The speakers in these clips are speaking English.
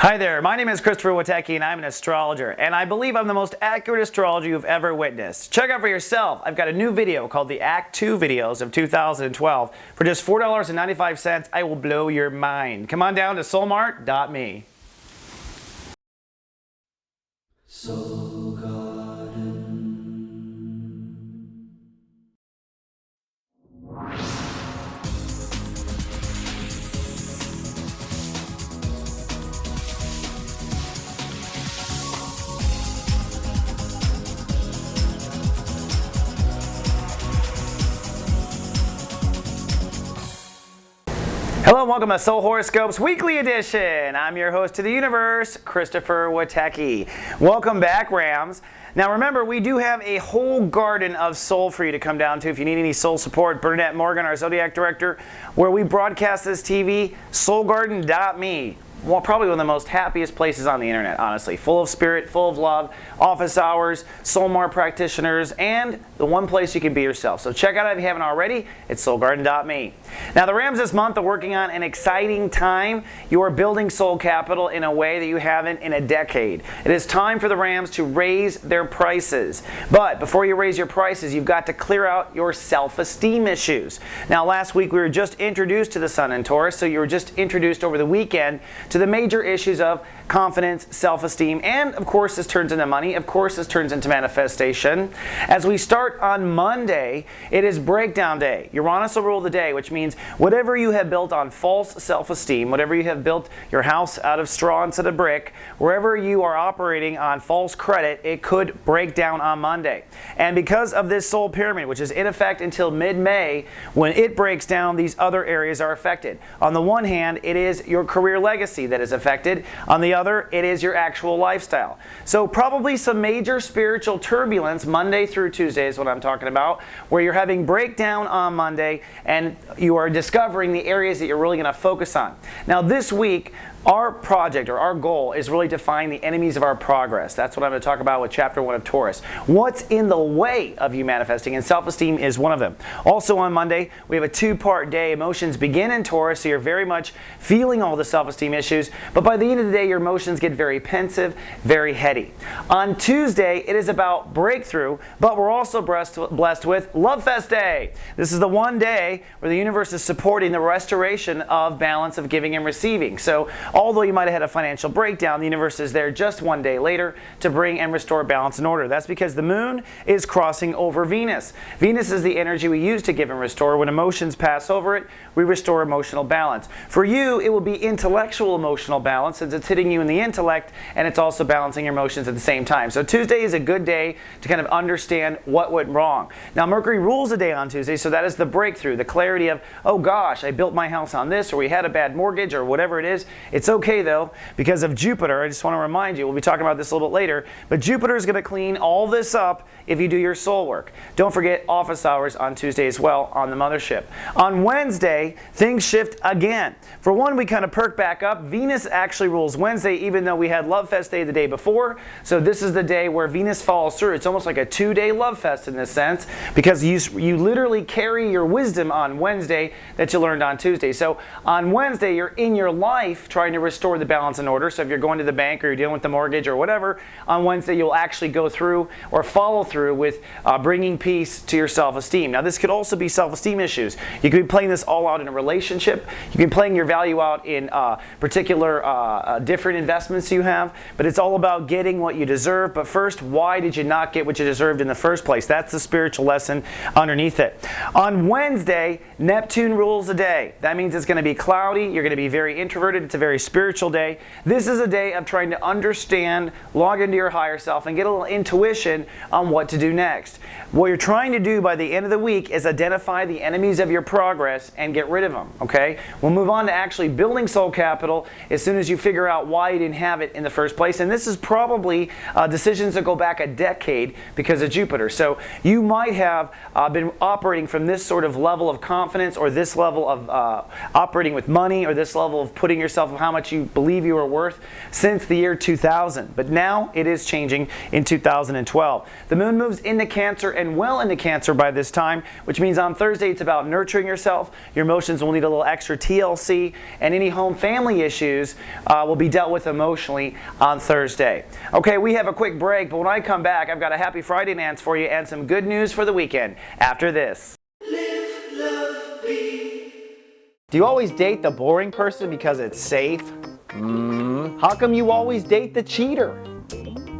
Hi there, my name is Christopher Witecki and I'm an astrologer, and I believe I'm the most accurate astrologer you've ever witnessed. Check out for yourself. I've got a new video called the Act 2 videos of 2012. For just $4.95, I will blow your mind. Come on down to soulmart.me. Soul Garden. Hello and welcome to Soul Horoscopes Weekly Edition. I'm your host to the universe, Christopher Witecki. Welcome back, Rams. Now remember, we do have a whole garden of soul for you to come down to if you need any soul support. Bernadette Morgan, our Zodiac Director, where we broadcast this TV, soulgarden.me. Well, probably one of the most happiest places on the internet, honestly. Full of spirit, full of love, office hours, Soulmart practitioners, and the one place you can be yourself. So check out it if you haven't already. It's soulgarden.me. Now, the Rams this month are working on an exciting time. You are building soul capital in a way that you haven't in a decade. It is time for the Rams to raise their prices. But before you raise your prices, you've got to clear out your self-esteem issues. Now, last week we were just introduced to the Sun in Taurus, so you were just introduced over the weekend to the major issues of confidence, self-esteem, and of course this turns into money, of course this turns into manifestation. As we start on Monday, it is breakdown day. Uranus will rule the day, which means whatever you have built on false self-esteem, whatever you have built your house out of straw instead of brick, wherever you are operating on false credit, it could break down on Monday. And because of this soul pyramid, which is in effect until mid-May, when it breaks down, these other areas are affected. On the one hand, it is your career legacy that is affected. On the other, it is your actual lifestyle. So probably some major spiritual turbulence Monday through Tuesday is what I'm talking about, where you're having breakdown on Monday and you are discovering the areas that you're really going to focus on. Now this week, our project or our goal is really to find the enemies of our progress. That's what I'm going to talk about with Chapter 1 of Taurus. What's in the way of you manifesting? And self-esteem is one of them. Also on Monday, we have a two-part day. Emotions begin in Taurus, so you're very much feeling all the self-esteem issues. But by the end of the day, your emotions get very pensive, very heady. On Tuesday, it is about breakthrough, but we're also blessed with Love Fest Day. This is the one day where the universe is supporting the restoration of balance of giving and receiving. So although you might have had a financial breakdown, the universe is there just one day later to bring and restore balance and order. That's because the moon is crossing over Venus. Venus is the energy we use to give and restore. When emotions pass over it, we restore emotional balance. For you, it will be intellectual emotional balance, since it's hitting you in the intellect and it's also balancing your emotions at the same time. So Tuesday is a good day to kind of understand what went wrong. Now Mercury rules the day on Tuesday, so that is the breakthrough, the clarity of, oh gosh, I built my house on this, or we had a bad mortgage, or whatever it is. It's okay though, because of Jupiter. I just want to remind you, we'll be talking about this a little bit later, but Jupiter is going to clean all this up if you do your soul work. Don't forget office hours on Tuesday as well on the mothership. On Wednesday, things shift again. For one, we kind of perk back up. Venus actually rules Wednesday, even though we had Love Fest Day the day before. So this is the day where Venus follows through. It's almost like a two-day love fest in this sense, because you literally carry your wisdom on Wednesday that you learned on Tuesday. So on Wednesday, you're in your life trying to restore the balance and order. So if you're going to the bank or you're dealing with the mortgage or whatever, on Wednesday you'll actually go through or follow through with bringing peace to your self-esteem. Now this could also be self-esteem issues. You could be playing this all out in a relationship. You can be playing your value out in particular different investments you have, but it's all about getting what you deserve. But first, why did you not get what you deserved in the first place? That's the spiritual lesson underneath it. On Wednesday, Neptune rules the day. That means it's going to be cloudy. You're going to be very introverted. It's a very spiritual day. This is a day of trying to understand, log into your higher self, and get a little intuition on what to do next. What you're trying to do by the end of the week is identify the enemies of your progress and get rid of them, okay? We'll move on to actually building soul capital as soon as you figure out why you didn't have it in the first place. And this is probably decisions that go back a decade because of Jupiter. So you might have been operating from this sort of level of confidence, or this level of operating with money, or this level of putting yourself, how how much you believe you are worth since the year 2000. But now it is changing in 2012. The moon moves into Cancer and well into Cancer by this time, which means on Thursday it's about nurturing yourself. Your emotions will need a little extra TLC, and any home family issues will be dealt with emotionally on Thursday. Okay, we have a quick break, but when I come back, I've got a happy Friday dance for you and some good news for the weekend after this. Live, love, be. Do you always date the boring person because it's safe? How come you always date the cheater?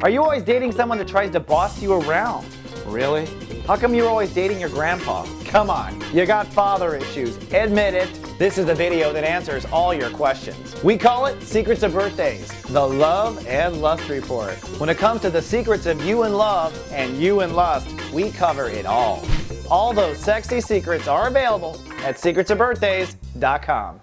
Are you always dating someone that tries to boss you around? Really? How come you're always dating your grandpa? Come on, you got father issues. Admit it. This is the video that answers all your questions. We call it Secrets of Birthdays, the Love and Lust Report. When it comes to the secrets of you and love and you and lust, we cover it all. All those sexy secrets are available at secretsofbirthdays.com.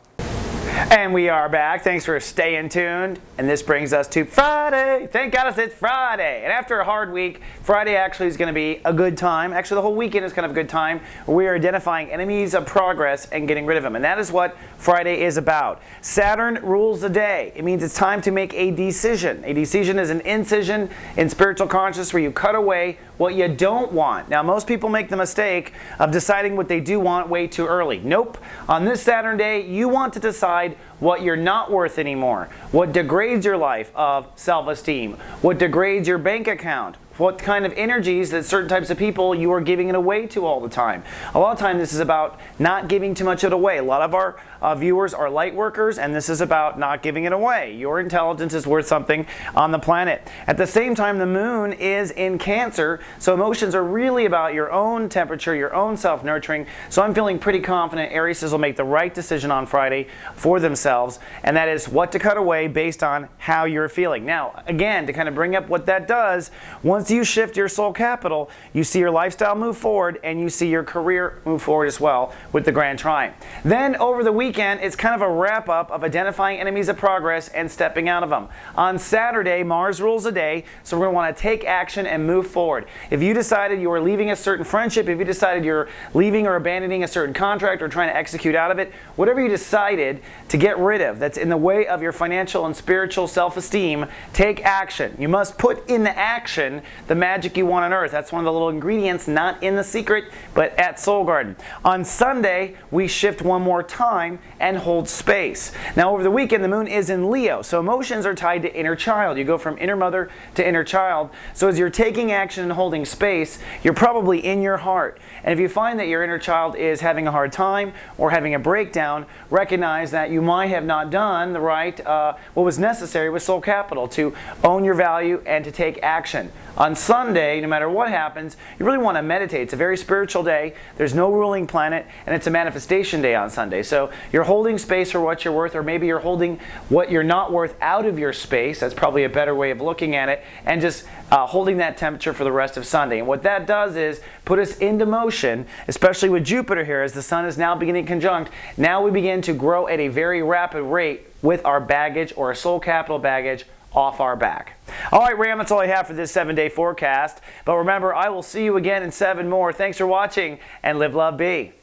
And we are back. Thanks for staying tuned. And this brings us to Friday. Thank God it's Friday. And after a hard week, Friday actually is going to be a good time. Actually, the whole weekend is kind of a good time where we are identifying enemies of progress and getting rid of them. And that is what Friday is about. Saturn rules the day. It means it's time to make a decision. A decision is an incision in spiritual consciousness where you cut away what you don't want. Now, most people make the mistake of deciding what they do want way too early. Nope. On this Saturn day, you want to decide what you're not worth anymore, what degrades your life of self-esteem, what degrades your bank account, what kind of energies that certain types of people you are giving it away to all the time. A lot of times this is about not giving too much of it away. A lot of our viewers are light workers, and this is about not giving it away. Your intelligence is worth something on the planet. At the same time, the moon is in Cancer, so emotions are really about your own temperature, your own self-nurturing. So I'm feeling pretty confident Aries will make the right decision on Friday for themselves, and that is what to cut away based on how you're feeling. Now, again, to kind of bring up what that does, once you shift your soul capital, you see your lifestyle move forward, and you see your career move forward as well with the Grand Trine. Then over the weekend, it's kind of a wrap-up of identifying enemies of progress and stepping out of them. On Saturday, Mars rules the day, so we're going to want to take action and move forward. If you decided you were leaving a certain friendship, if you decided you're leaving or abandoning a certain contract or trying to execute out of it, whatever you decided to get rid of that's in the way of your financial and spiritual self-esteem, take action. You must put into action the magic you want on earth. That's one of the little ingredients not in the secret, but at Soul Garden. On Sunday, we shift one more time and hold space. Now over the weekend, the moon is in Leo, so emotions are tied to inner child. You go from inner mother to inner child. So as you're taking action and holding space, you're probably in your heart. And if you find that your inner child is having a hard time or having a breakdown, recognize that you might have not done the right, what was necessary with soul capital to own your value and to take action. On Sunday, no matter what happens, you really want to meditate. It's a very spiritual day. There's no ruling planet, and it's a manifestation day on Sunday. So you're holding space for what you're worth, or maybe you're holding what you're not worth out of your space. That's probably a better way of looking at it, and just holding that temperature for the rest of Sunday. And what that does is put us into motion, especially with Jupiter here, as the sun is now beginning conjunct. Now we begin to grow at a very rapid rate with our baggage, or our soul capital baggage, off our back. All right, Ram, that's all I have for this 7-day forecast. But remember, I will see you again in 7 more. Thanks for watching, and live, love, be.